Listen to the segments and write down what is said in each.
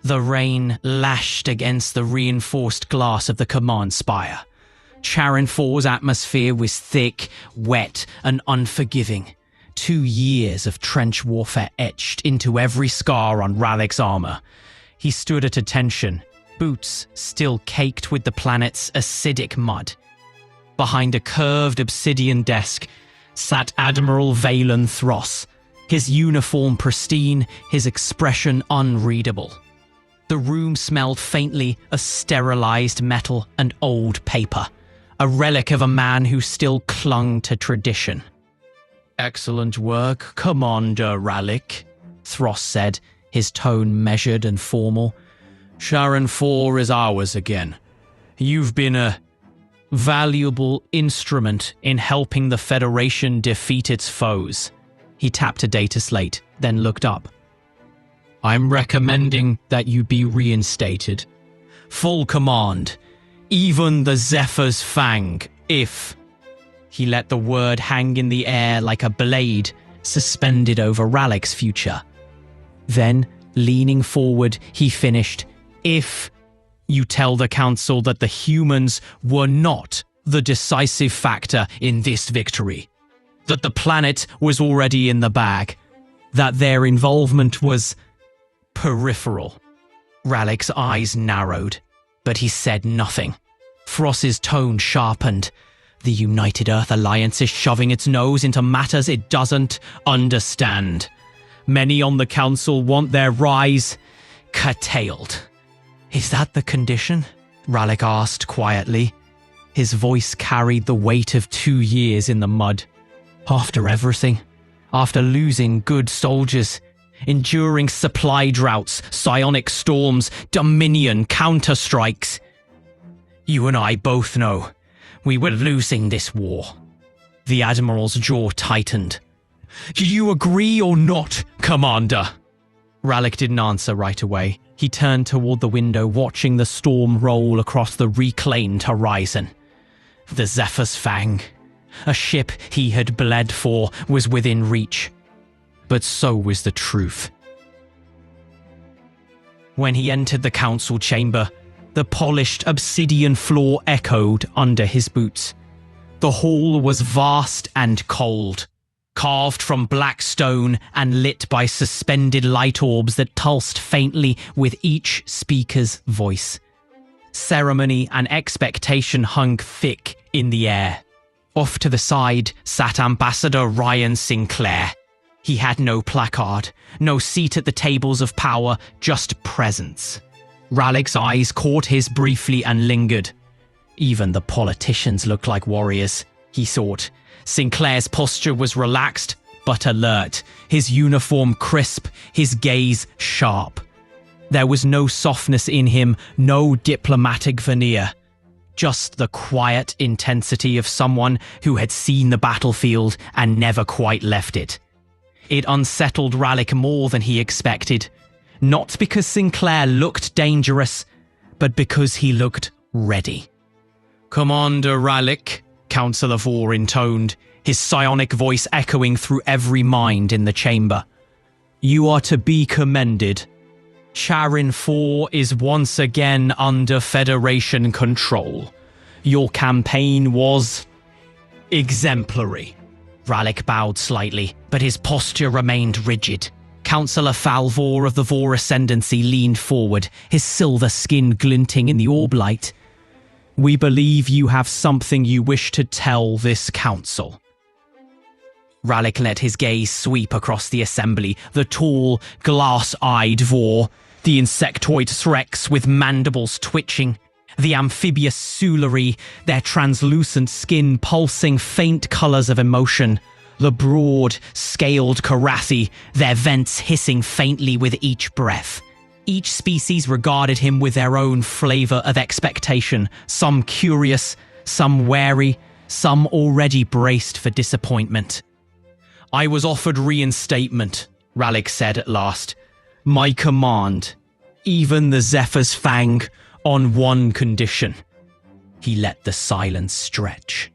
The rain lashed against the reinforced glass of the command spire. Charon IV's atmosphere was thick, wet, and unforgiving. 2 years of trench warfare etched into every scar on Ralik's armor. He stood at attention, boots still caked with the planet's acidic mud. Behind a curved obsidian desk sat Admiral Valen Thross, his uniform pristine, his expression unreadable. The room smelled faintly of sterilized metal and old paper, a relic of a man who still clung to tradition. "Excellent work, Commander Ralik," Thross said, his tone measured and formal. "Charon IV is ours again. You've been a valuable instrument in helping the Federation defeat its foes." He tapped a data slate, then looked up. "I'm recommending that you be reinstated. Full command, even the Zephyr's Fang, if..." He let the word hang in the air like a blade suspended over Ralik's future. Then, leaning forward, he finished, "If you tell the Council that the humans were not the decisive factor in this victory, that the planet was already in the bag, that their involvement was peripheral." Ralik's eyes narrowed, but he said nothing. Thross's tone sharpened. "The United Earth Alliance is shoving its nose into matters it doesn't understand. Many on the Council want their rise curtailed." "Is that the condition?" Ralik asked quietly. His voice carried the weight of 2 years in the mud. "After everything, after losing good soldiers, enduring supply droughts, psionic storms, Dominion counterstrikes. You and I both know we were losing this war." The Admiral's jaw tightened. "Do you agree or not, Commander?" Ralik didn't answer right away. He turned toward the window, watching the storm roll across the reclaimed horizon. The Zephyr's Fang, a ship he had bled for, was within reach. But so was the truth. When he entered the council chamber, the polished obsidian floor echoed under his boots. The hall was vast and cold, carved from black stone and lit by suspended light orbs that pulsed faintly with each speaker's voice. Ceremony and expectation hung thick in the air. Off to the side sat Ambassador Ryan Sinclair. He had no placard, no seat at the tables of power, just presence. Ralik's eyes caught his briefly and lingered. Even the politicians looked like warriors, he thought. Sinclair's posture was relaxed but alert, his uniform crisp, his gaze sharp. There was no softness in him, no diplomatic veneer. Just the quiet intensity of someone who had seen the battlefield and never quite left it. It unsettled Ralik more than he expected. Not because Sinclair looked dangerous, but because he looked ready. "Commander Ralik," Councillor Vore intoned, his psionic voice echoing through every mind in the chamber. "You are to be commended. Charon IV is once again under Federation control. Your campaign was exemplary." Ralik bowed slightly, but his posture remained rigid. Councillor Falvor of the Vore Ascendancy leaned forward, his silver skin glinting in the orb light. "We believe you have something you wish to tell this council." Ralik let his gaze sweep across the assembly, the tall, glass-eyed Vore, the insectoid Threx with mandibles twitching, the amphibious Sulari, their translucent skin pulsing faint colors of emotion, the broad, scaled Karathi, their vents hissing faintly with each breath. Each species regarded him with their own flavor of expectation, some curious, some wary, some already braced for disappointment. "I was offered reinstatement," Ralik said at last. "My command, even the Zephyr's Fang, on one condition." He let the silence stretch.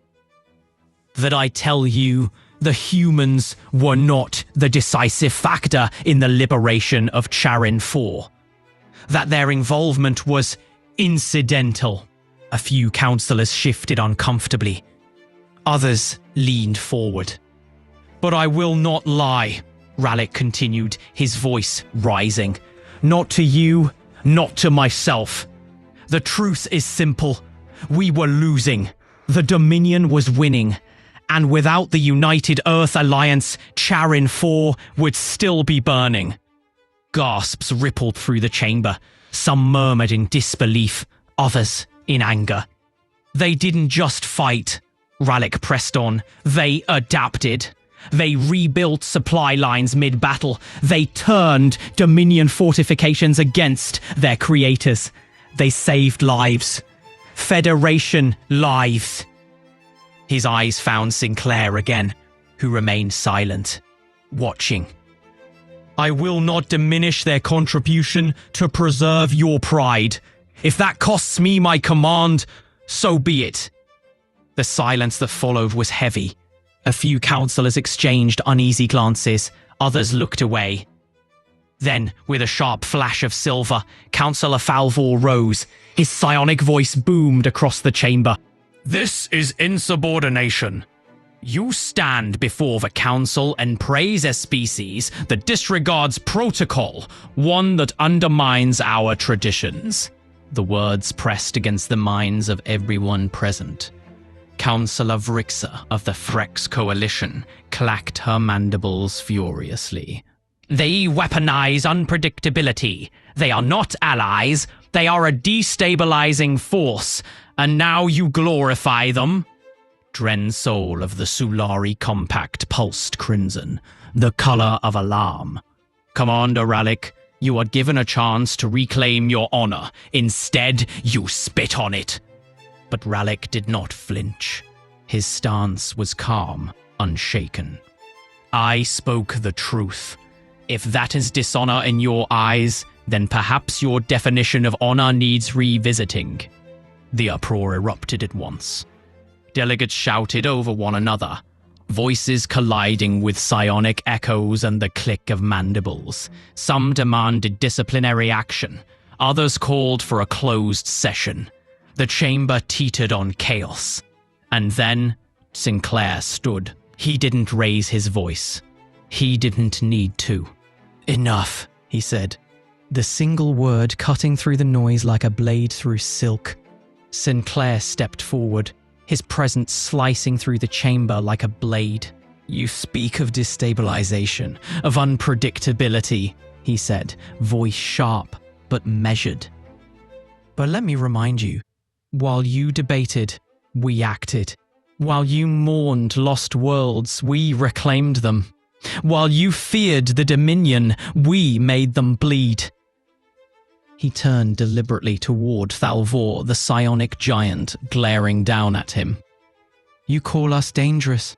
"That I tell you the humans were not the decisive factor in the liberation of Charon IV. that their involvement was incidental. A few councillors shifted uncomfortably. Others leaned forward. "But I will not lie," Ralik continued, his voice rising. "Not to you, not to myself. The truth is simple. We were losing. The Dominion was winning. And without the United Earth Alliance, Charin 4 would still be burning." Gasps rippled through the chamber. Some murmured in disbelief, others in anger. "They didn't just fight," Ralik pressed on. "They adapted. They rebuilt supply lines mid-battle. They turned Dominion fortifications against their creators. They saved lives. Federation lives." His eyes found Sinclair again, who remained silent, watching. "I will not diminish their contribution to preserve your pride. If that costs me my command, so be it." The silence that followed was heavy. A few councillors exchanged uneasy glances, others looked away. Then, with a sharp flash of silver, Councillor Falvor rose. His psionic voice boomed across the chamber. "This is insubordination. You stand before the council and praise a species that disregards protocol, one that undermines our traditions." The words pressed against the minds of everyone present. Councillor Vrixa of the Frex Coalition clacked her mandibles furiously. "They weaponize unpredictability. They are not allies. They are a destabilizing force. And now you glorify them?" Dren's soul of the Sulari Compact pulsed crimson, the color of alarm. "Commander Ralik, you are given a chance to reclaim your honor. Instead, you spit on it." But Ralik did not flinch. His stance was calm, unshaken. "I spoke the truth. If that is dishonor in your eyes, then perhaps your definition of honor needs revisiting." The uproar erupted at once. Delegates shouted over one another, voices colliding with psionic echoes and the click of mandibles. Some demanded disciplinary action. Others called for a closed session. The chamber teetered on chaos. And then Sinclair stood. He didn't raise his voice. He didn't need to. "Enough," he said, the single word cutting through the noise like a blade through silk. Sinclair stepped forward, his presence slicing through the chamber like a blade. "You speak of destabilization, of unpredictability," he said, voice sharp but measured. "But let me remind you, while you debated, we acted. While you mourned lost worlds, we reclaimed them. While you feared the Dominion, we made them bleed." He turned deliberately toward Thalvor, the psionic giant, glaring down at him. "You call us dangerous.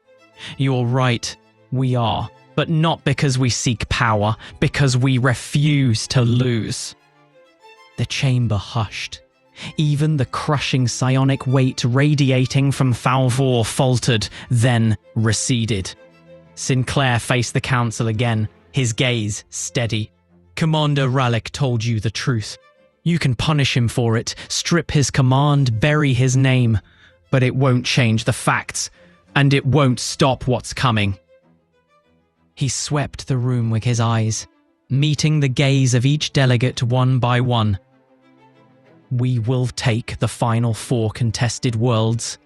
You're right, we are. But not because we seek power, because we refuse to lose." The chamber hushed. Even the crushing psionic weight radiating from Thalvor faltered, then receded. Sinclair faced the council again, his gaze steady. "Commander Ralik told you the truth. You can punish him for it, strip his command, bury his name, but it won't change the facts, and it won't stop what's coming." He swept the room with his eyes, meeting the gaze of each delegate one by one. "We will take the final 4 contested worlds.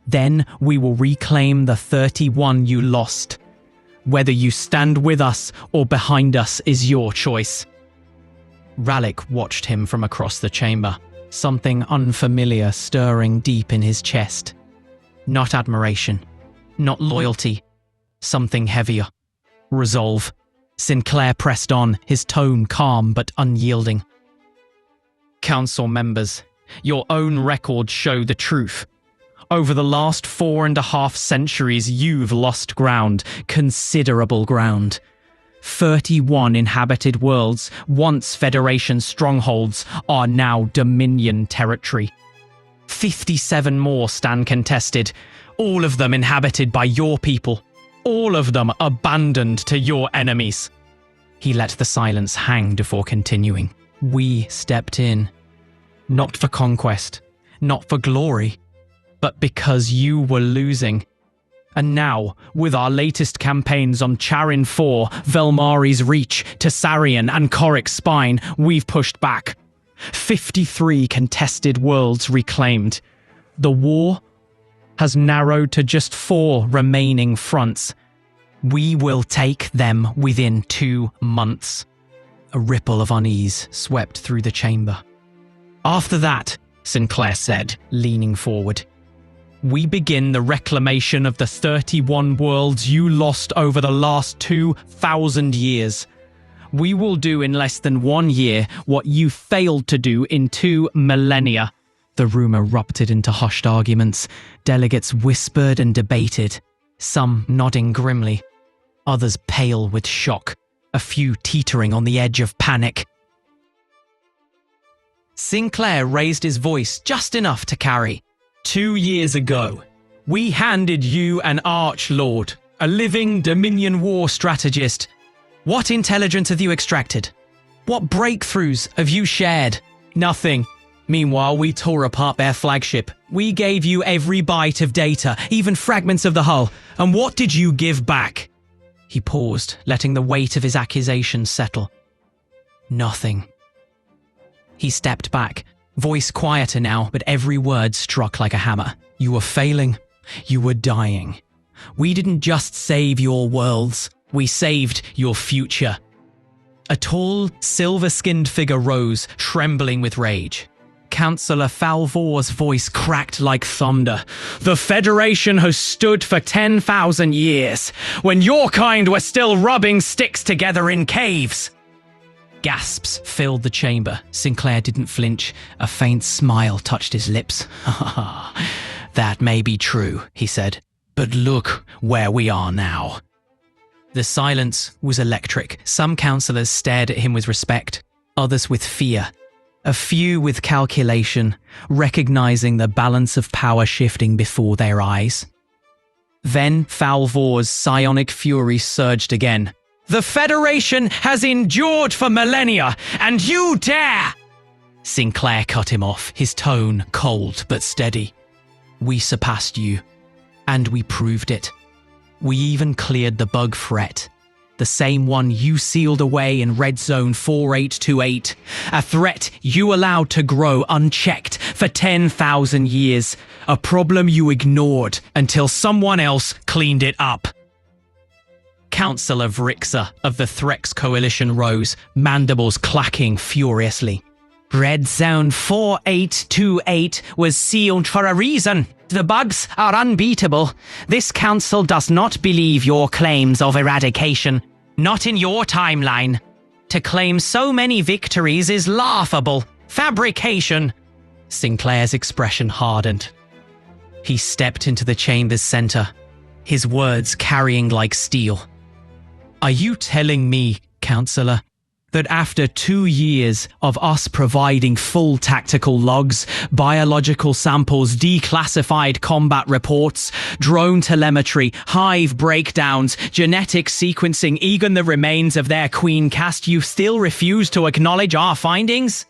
Then we will reclaim the 31 you lost. Whether you stand with us or behind us is your choice." Ralik watched him from across the chamber, something unfamiliar stirring deep in his chest. Not admiration, not loyalty, something heavier. Resolve. Sinclair pressed on, his tone calm but unyielding. "Council members, your own records show the truth. Over the last 4.5 centuries, you've lost ground, considerable ground. 31 inhabited worlds, once Federation strongholds, are now Dominion territory. 57 more stand contested, all of them inhabited by your people, all of them abandoned to your enemies." He let the silence hang before continuing. We stepped in. Not for conquest, not for glory, but because you were losing. And now, with our latest campaigns on Charin 4, Velmari's Reach, Tessarian and Korik's Spine, we've pushed back. 53 contested worlds reclaimed. The war has narrowed to just 4 remaining fronts. We will take them within 2 months. A ripple of unease swept through the chamber. After that, Sinclair said, leaning forward, we begin the reclamation of the 31 worlds you lost over the last 2,000 years. We will do in less than 1 year what you failed to do in 2 millennia. The room erupted into hushed arguments. Delegates whispered and debated, some nodding grimly, others pale with shock, a few teetering on the edge of panic. Sinclair raised his voice just enough to carry. 2 years ago, we handed you an Archlord, a living Dominion war strategist. What intelligence have you extracted? What breakthroughs have you shared? Nothing. Meanwhile, we tore apart their flagship. We gave you every byte of data, even fragments of the hull. And what did you give back? He paused, letting the weight of his accusation settle. Nothing. He stepped back, voice quieter now, but every word struck like a hammer. You were failing. You were dying. We didn't just save your worlds. We saved your future. A tall, silver-skinned figure rose, trembling with rage. Councillor Falvor's voice cracked like thunder. The Federation has stood for 10,000 years, when your kind were still rubbing sticks together in caves. Gasps filled the chamber. Sinclair didn't flinch. A faint smile touched his lips. That may be true, he said, but look where we are now. The silence was electric. Some councillors stared at him with respect, others with fear. A few with calculation, recognizing the balance of power shifting before their eyes. Then Falvor's psionic fury surged again. The Federation has endured for millennia, and you dare! Sinclair cut him off, his tone cold but steady. We surpassed you, and we proved it. We even cleared the bug threat. The same one you sealed away in Red Zone 4828. A threat you allowed to grow unchecked for 10,000 years. A problem you ignored until someone else cleaned it up. Councillor Vrixa of the Threx Coalition rose, mandibles clacking furiously. Red Zone 4828 was sealed for a reason. The bugs are unbeatable. This council does not believe your claims of eradication. Not in your timeline. To claim so many victories is laughable. Fabrication. Sinclair's expression hardened. He stepped into the chamber's center, his words carrying like steel. Are you telling me, Councillor, that after 2 years of us providing full tactical logs, biological samples, declassified combat reports, drone telemetry, hive breakdowns, genetic sequencing, even the remains of their queen caste, you still refuse to acknowledge our findings?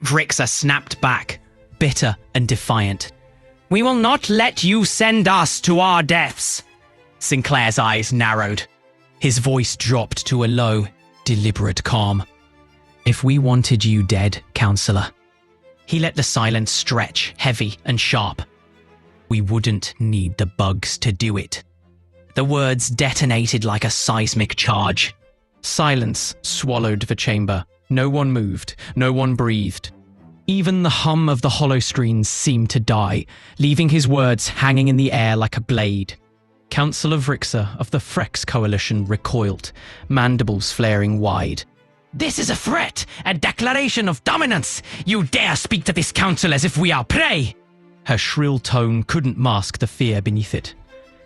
Vrixa snapped back, bitter and defiant. We will not let you send us to our deaths. Sinclair's eyes narrowed. His voice dropped to a low, deliberate calm. If we wanted you dead, Councillor, he let the silence stretch, heavy and sharp. We wouldn't need the bugs to do it. The words detonated like a seismic charge. Silence swallowed the chamber. No one moved, no one breathed. Even the hum of the holoscreens seemed to die, leaving his words hanging in the air like a blade. Councillor Vrixa of the Threx Coalition recoiled, mandibles flaring wide. This is a threat, a declaration of dominance. You dare speak to this council as if we are prey. Her shrill tone couldn't mask the fear beneath it.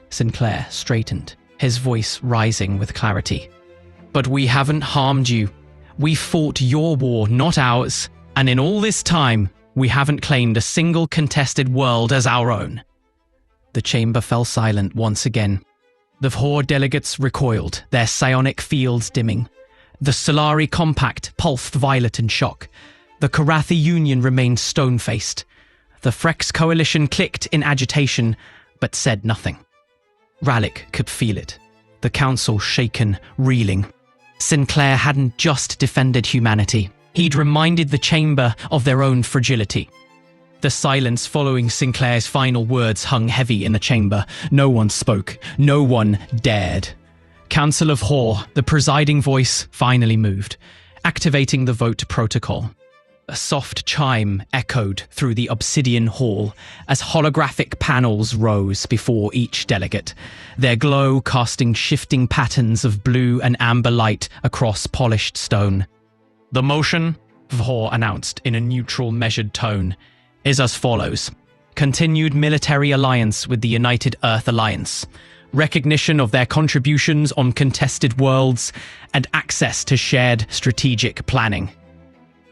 Sinclair straightened, his voice rising with clarity. But we haven't harmed you. We fought your war, not ours. And in all this time, we haven't claimed a single contested world as our own. The chamber fell silent once again. The Horde delegates recoiled, their psionic fields dimming. The Solari Compact pulsed violet in shock. The Karathi Union remained stone-faced. The Frex Coalition clicked in agitation, but said nothing. Ralik could feel it. The council shaken, reeling. Sinclair hadn't just defended humanity. He'd reminded the chamber of their own fragility. The silence following Sinclair's final words hung heavy in the chamber. No one spoke. No one dared. Council of Hor, the presiding voice, finally moved, activating the vote protocol. A soft chime echoed through the obsidian hall as holographic panels rose before each delegate, their glow casting shifting patterns of blue and amber light across polished stone. The motion, Vhor announced in a neutral, measured tone, is as follows. Continued military alliance with the United Earth Alliance, recognition of their contributions on contested worlds, and access to shared strategic planning.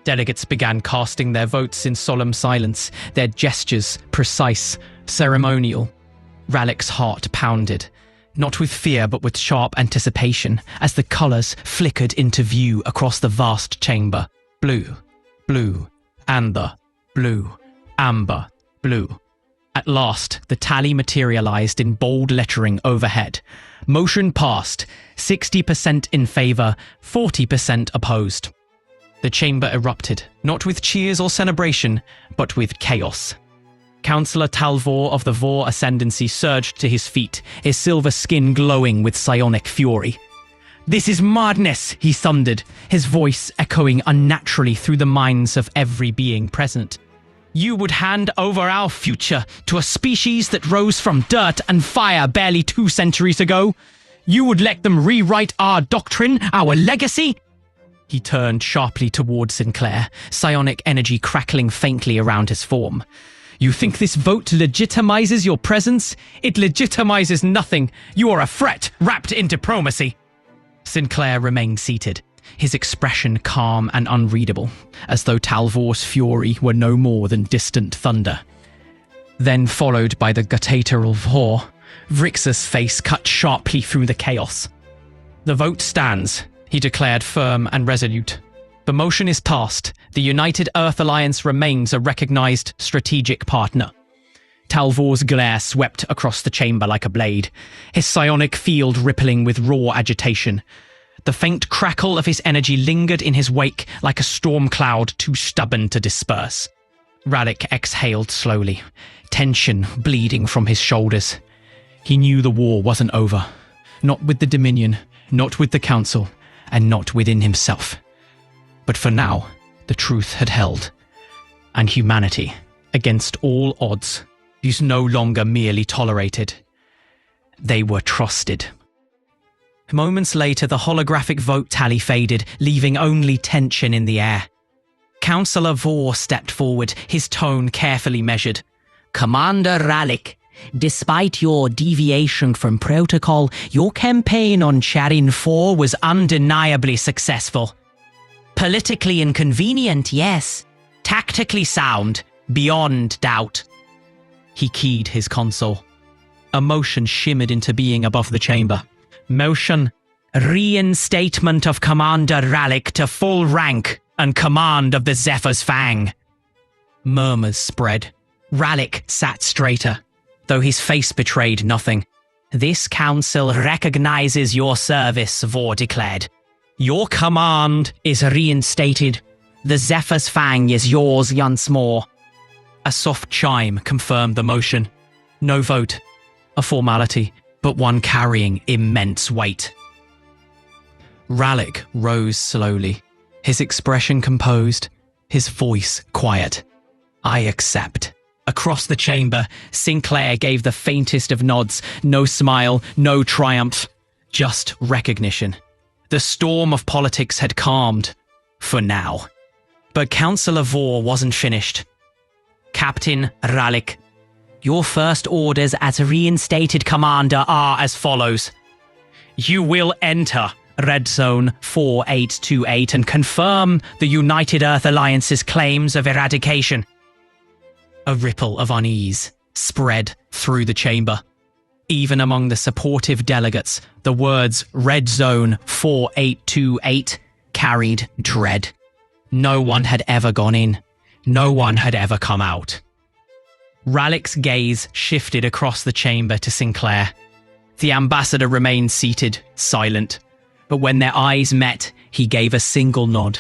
Delegates began casting their votes in solemn silence, their gestures precise, ceremonial. Ralik's heart pounded, not with fear but with sharp anticipation, as the colours flickered into view across the vast chamber. Blue, blue, amber, blue, amber, blue. At last, the tally materialised in bold lettering overhead. Motion passed, 60% in favour, 40% opposed. The chamber erupted, not with cheers or celebration, but with chaos. Councillor Talvor of the Vor Ascendancy surged to his feet, his silver skin glowing with psionic fury. "This is madness," he thundered, his voice echoing unnaturally through the minds of every being present. "You would hand over our future to a species that rose from dirt and fire barely 2 centuries ago? You would let them rewrite our doctrine, our legacy?" He turned sharply toward Sinclair, psionic energy crackling faintly around his form. "You think this vote legitimizes your presence? It legitimizes nothing. You are a threat wrapped in diplomacy." Sinclair remained seated, his expression calm and unreadable, as though Talvor's fury were no more than distant thunder. Then, followed by the guttator of Hor, Vrix's face cut sharply through the chaos. "The vote stands," he declared, firm and resolute. "The motion is passed. The United Earth Alliance remains a recognized strategic partner." Talvor's glare swept across the chamber like a blade, his psionic field rippling with raw agitation. The faint crackle of his energy lingered in his wake like a storm cloud too stubborn to disperse. Ralik exhaled slowly, tension bleeding from his shoulders. He knew the war wasn't over. Not with the Dominion, not with the Council, and not within himself. But for now, the truth had held. And humanity, against all odds, was no longer merely tolerated. They were trusted. Moments later, the holographic vote tally faded, leaving only tension in the air. Councillor Vor stepped forward, his tone carefully measured. "Commander Ralik, despite your deviation from protocol, your campaign on Charin 4 was undeniably successful. Politically inconvenient, yes. Tactically sound, beyond doubt." He keyed his console. A motion shimmered into being above the chamber. Motion: reinstatement of Commander Ralik to full rank and command of the Zephyr's Fang. Murmurs spread. Ralik sat straighter, though his face betrayed nothing. "This council recognizes your service," Vor declared. "Your command is reinstated. The Zephyr's Fang is yours once more." A soft chime confirmed the motion. No vote. A formality, but one carrying immense weight. Ralik rose slowly, his expression composed, his voice quiet. "I accept." Across the chamber, Sinclair gave the faintest of nods. No smile, no triumph, just recognition. The storm of politics had calmed, for now. But Councillor Vor wasn't finished. "Captain Ralik, your first orders as reinstated commander are as follows. You will enter Red Zone 4828 and confirm the United Earth Alliance's claims of eradication." A ripple of unease spread through the chamber. Even among the supportive delegates, the words Red Zone 4828 carried dread. No one had ever gone in. No one had ever come out. Ralik's gaze shifted across the chamber to Sinclair. The ambassador remained seated, silent, but when their eyes met, he gave a single nod.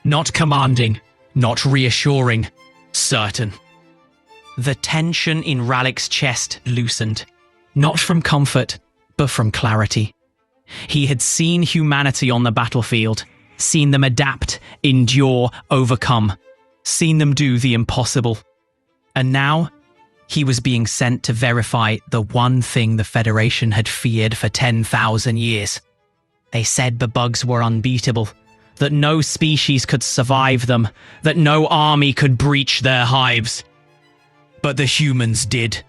Not commanding, not reassuring, certain. The tension in Ralik's chest loosened, not from comfort, but from clarity. He had seen humanity on the battlefield, seen them adapt, endure, overcome, seen them do the impossible. And now, he was being sent to verify the one thing the Federation had feared for 10,000 years. They said the bugs were unbeatable, that no species could survive them, that no army could breach their hives. But the humans did.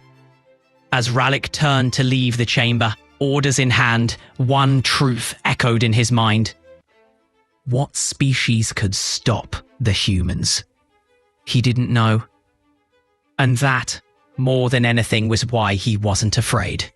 As Ralik turned to leave the chamber, orders in hand, one truth echoed in his mind. What species could stop the humans? He didn't know. And that, more than anything, was why he wasn't afraid.